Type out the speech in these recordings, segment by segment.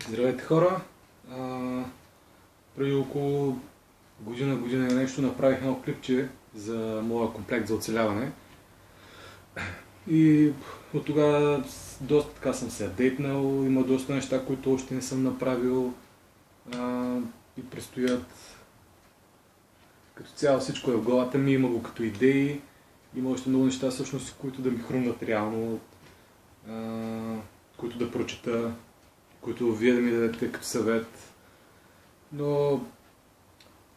Здравейте хора! Преди около година и нещо направих едно клипче за моя комплект за оцеляване. И от тогава доста така съм се апдейтнал, има доста неща, които още не съм направил и предстоят. Като цяло всичко е в главата ми, има го като идеи, има още много неща всъщност, които да ми хрумнат реално, които да прочета, които вие да ми дадете като съвет. Но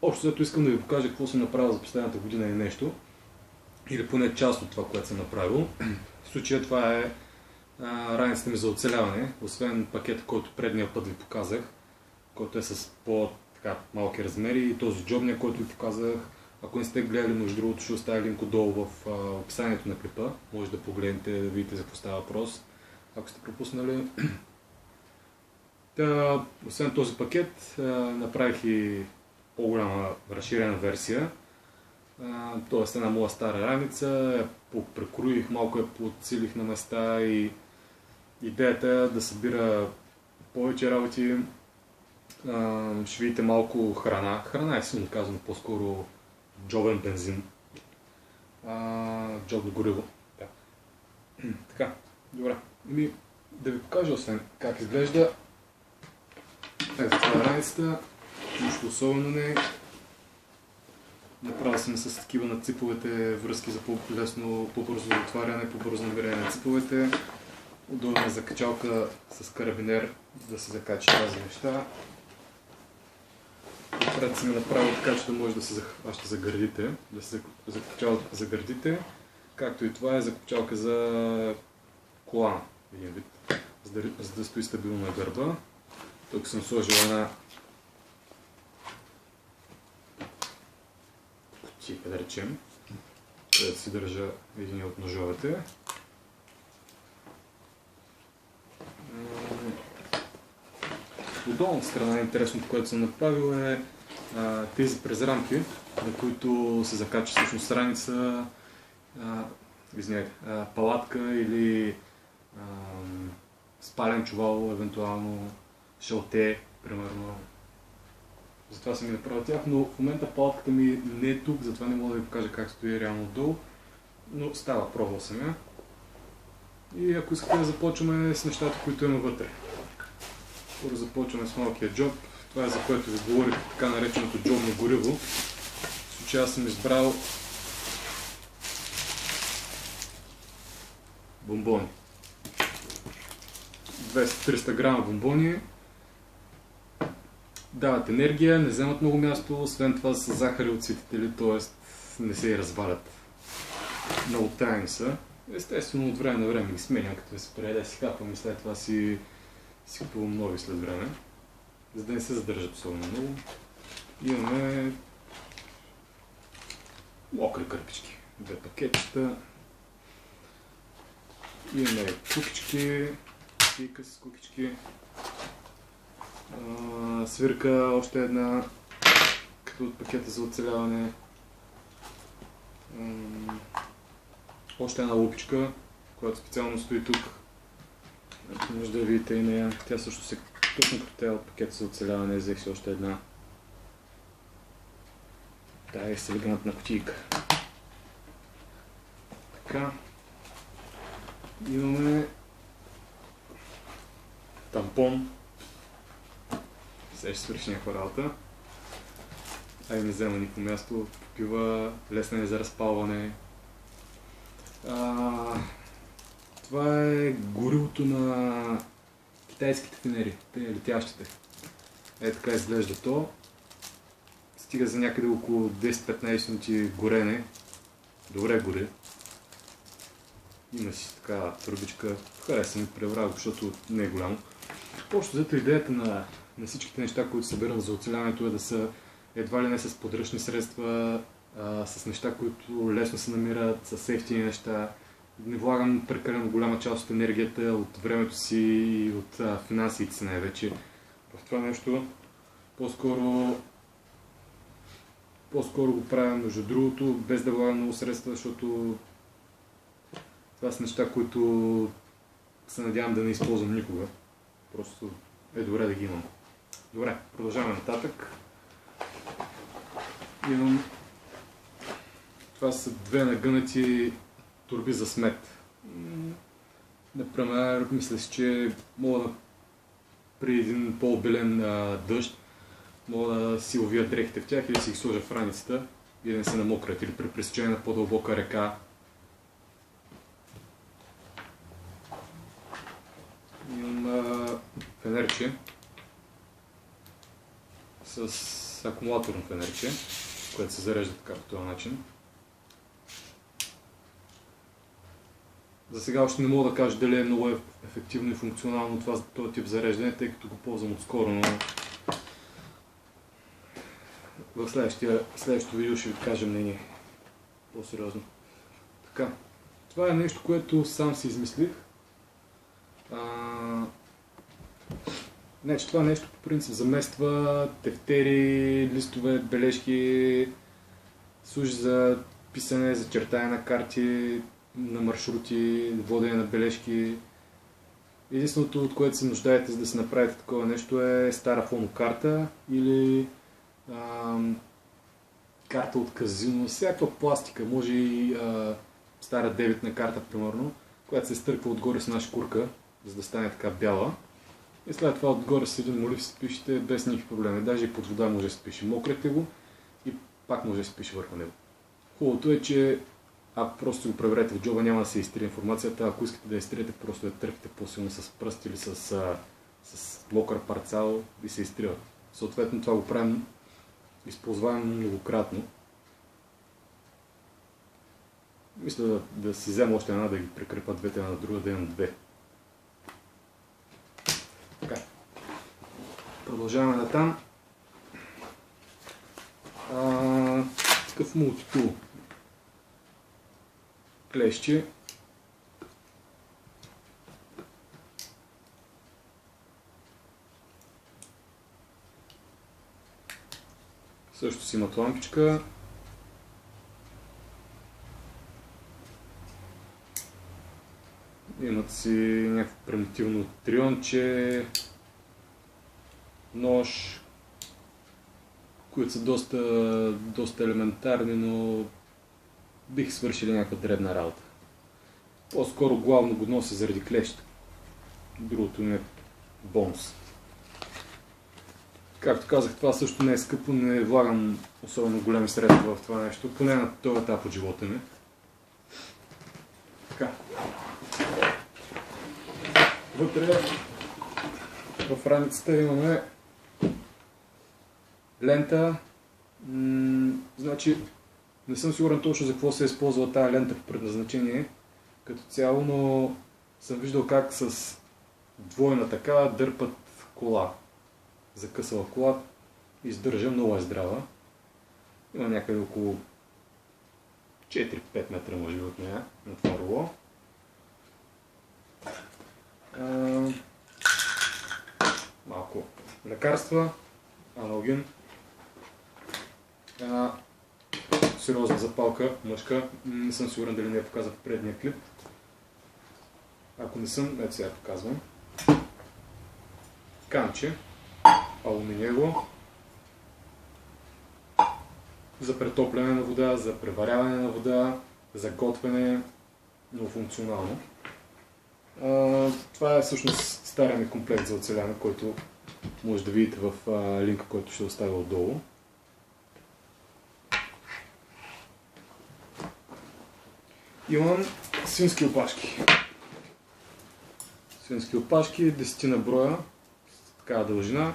общо зато искам да ви покажа какво съм направил за последната година и нещо. Или поне част от това, което съм направил. В случая това е раницата ми за оцеляване, освен пакета, който предния път ви показах, който е с по-малки размери, и този джобния, който ви показах. Ако не сте гледали, между другото, ще оставя линк долу в описанието на клипа. Може да погледнете, да видите за какво става въпрос, ако сте пропуснали. Освен този пакет, направих и по-голяма разширена версия. Тоест една моя стара раница, я прекроих, малко я подсилих на места, и идеята е да събира повече работи. Ще видите малко храна. Храна е силно казано, по-скоро джобен бензин. Джобно гориво. Да. Така, добре. Да ви покажа освен как изглежда. Ето това е раницата. Нищо особено не е. Направил съм с такива на циповете връзки за по-лесно, по-бързо отваряне, по-бързо набиране на циповете. Удобна закачалка с карабинер, да се закачи тази неща. Отпред съм направил така, че да може да се захваща за гърдите, да се закачава за гърдите, както и това е закачалка за колана, един вид, за да стои стабилно на гърба. Тук съм сложил една кутия, да речем, където си държа един от ножовете. От долната страна интересното, което съм направил, е тези презрамки, на които се закача всъщност раница, палатка или спален чувал, евентуално шалте, примерно. Затова съм ги направил тях, но в момента палатката ми не е тук, затова не мога да ви покажа как стои реално отдолу, но става, пробвал съм я. И ако искате да започваме с нещата, които има вътре. Първо започваме с малкия джоб. Това е, за което ви говорих, така нареченото джобно гориво. В случая аз съм избрал бомбони. 200-300 грама бомбони. Дават енергия, не вземат много място, освен това са захари отсветители, т.е. не се и развалят. Много трайни са. Естествено, от време на време ги сменям, като се преда си хапвам и след това си купувам нови след време, за да не се задържат особено много. Имаме мокри кърпички, 2 пакетчета. Имаме кукички, пика с кукички. Свирка, още една, като от пакета за оцеляване. Още една лупичка, която специално стои тук. Може да видите и нея. Тя също се точно като тя от пакета за оцеляване, взех си още една. Тая е с елегантна кутийка. Така. Имаме тампон. Сега ще свърши някаква работа. Не взема никакво място. Попива, лесна е за разпалване. Това е горивото на китайските фенери, те летящите. Така изглежда то. Стига за някъде около 10-15 минути горене. Добре гори. Има си така трубичка. Хареса ми, пребрах, защото не е голямо. Общо взето идеята на всичките неща, които събирам за оцеляването, е да са едва ли не с подръчни средства, с неща, които лесно се намират, с ефтини неща. Не влагам прекалено голяма част от енергията, от времето си и от финансите си най-вече в това нещо. По-скоро го правя, между другото, без да влагам много средства, защото това са неща, които се надявам да не използвам никога. Просто е добре да ги имам. Добре, продължаваме нататък. Имам... Това са две нагънати торби за смет. Например, мисля си, че мога да при един по-обилен дъжд мога да си увия дрехите в тях или да си ги сложа в раницата и да не се намокрят, или при пресечение на по-дълбока река. Имам фенерче с акумулаторно фенерче, което се зарежда така по този начин. За сега още не мога да кажа дали е много ефективно и функционално този тип зареждане, тъй като го ползвам отскоро, но в следващото видео ще ви кажа мнение по-сериозно. Така, това е нещо, което сам си измислих. Значи, това нещо по принцип замества тефтери, листове, бележки, служи за писане, за чертане на карти, на маршрути, водене на бележки. Единственото, от което се нуждаете, за да се направите такова нещо, е стара фонокарта или карта от казино, всякаква пластика, може и стара дебитна карта, примерно, която се изтърква отгоре с една шкурка, за да стане така бяла. И след това отгоре с един молив се пишете без никакви проблеми. Даже и под вода може да се пише. Мокрете го и пак може да се пише върху него. Хубавото е, че ако просто го преверете в джоба, няма да се изтрие информацията. Ако искате да я изтриете, просто я търкате по-силно с пръст или с мокър парцал и се изтрива. Съответно това го правим използваемо многократно. Мисля да си взема още една, да ги прикрепа двете една на друга, да имам две. Така. Продължаваме натам. Такъв мултитул. Клещи. Също си имат лампичка. Имат си някакво примитивно трионче, нож, които са доста елементарни, но бих свършили някаква дребна работа. По-скоро главно го нося заради клещите. Другото не е бонус. Както казах, това също не е скъпо, не влагам особено големи средства в това нещо, поне на този етап от живота ми. Така. Вътре в раницата имаме лента. Значи, не съм сигурен точно за какво се използва тази лента по предназначение като цяло, но съм виждал как с двойна така дърпат кола. Закъсала кола, издържа, много е здрава. Има някъде около 4-5 метра, може би, от нея, на това руло. Малко лекарства, аналгин, една сериозна запалка, мъжка, не съм сигурен дали не я показах в предния клип. Ако не съм, ето сега показвам. Камче, алуминиево, за претопляне на вода, за преваряване на вода, за готвене, много функционално. Това е всъщност стария ми комплект за оцеляване, който може да видите в линка, който ще оставя отдолу. Имам свински опашки. Свински опашки, 10 на броя, с такава дължина.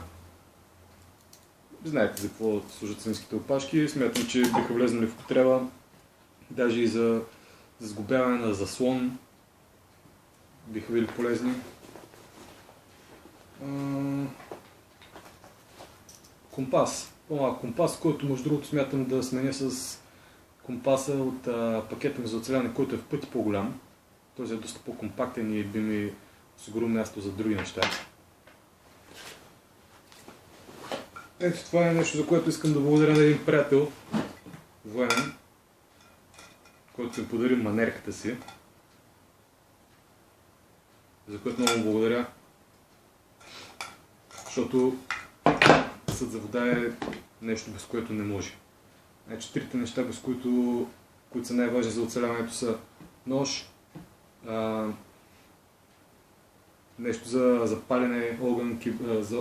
Знаете за какво служат свинските опашки. Смятам, че биха влезнали в употреба, даже и за сглобяване на заслон биха били полезни. Компас. По-малък компас, който между другото смятам да сменя с компаса от пакета ми за оцеляване, който е в пъти по-голям. Този е доста по-компактен и би ми осигурил място за други неща. Ето това е нещо, за което искам да благодаря на един приятел, военен, който ми подари манерката си, за което много благодаря. защото съд за вода е нещо, без което не може. Значи, трите неща, без които са най-важни за оцеляването, са нож, нещо за запалене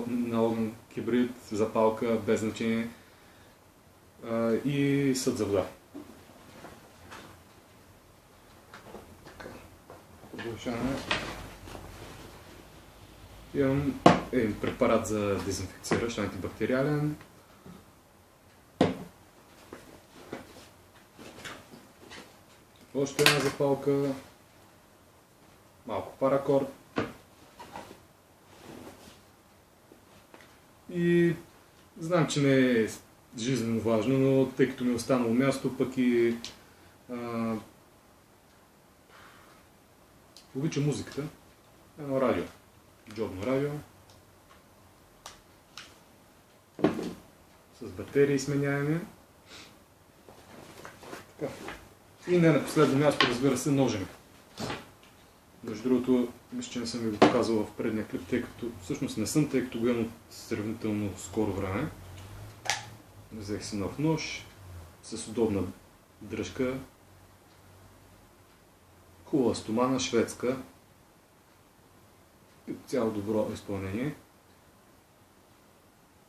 на огън, кибрид, запалка, без значение и съд за вода. Продължаваме. Имам един препарат за дезинфекциращ, антибактериален. Още една запалка. Малко паракорд. И знам, че не е жизненно важно, но тъй като ми е останало място, пък и обичам музиката. Едно радио. Джобно радио. С батерии сменяеми. Така. И не на последно място, разбира се, ножен. Между другото, мисля, че не съм ви го показал в предния клип, тъй като всъщност не съм, тъй като го имам от сравнително скоро време. Взех си нов нож с удобна дръжка. Хубава стомана, шведска. И цяло добро изпълнение.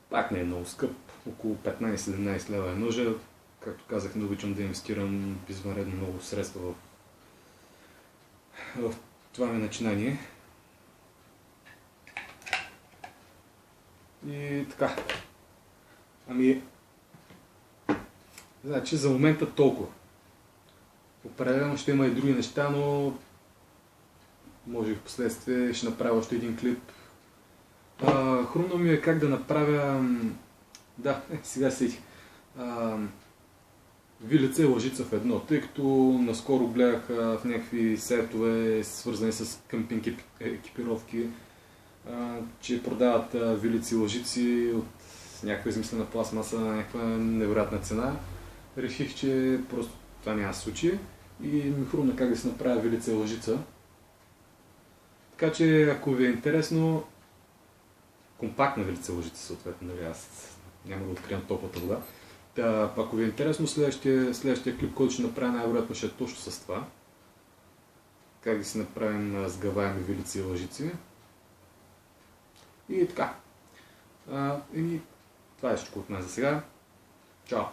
Пак не е много скъп, около 15-17 лева е ножа. Както казах, не обичам да инвестирам извънредно много средства в това ми начинание. И така. Значи за момента толкова. Определено ще има и други неща, но може в последствие ще направя още един клип. Хрумно ми е как да направя... Да, сега сетих. Вилица и лъжица в едно, тъй като наскоро гледах в някакви сайтове, свързани с къмпинг екипировки, че продават вилици и лъжици от някаква измислена пластмаса на някаква невероятна цена. Реших, че просто това няма да се случи и ми хрумна как да се направя вилица и лъжица. Така че, ако ви е интересно, компактна вилица и лъжица съответно, нали, аз няма да откривам топлата вода. Ако ви е интересно, следващия клип, който ще направя, най-вероятно ще е точно с това. Как да си направим сгъваеми вилици и лъжици. И така. Това е всичко от мен за сега. Чао!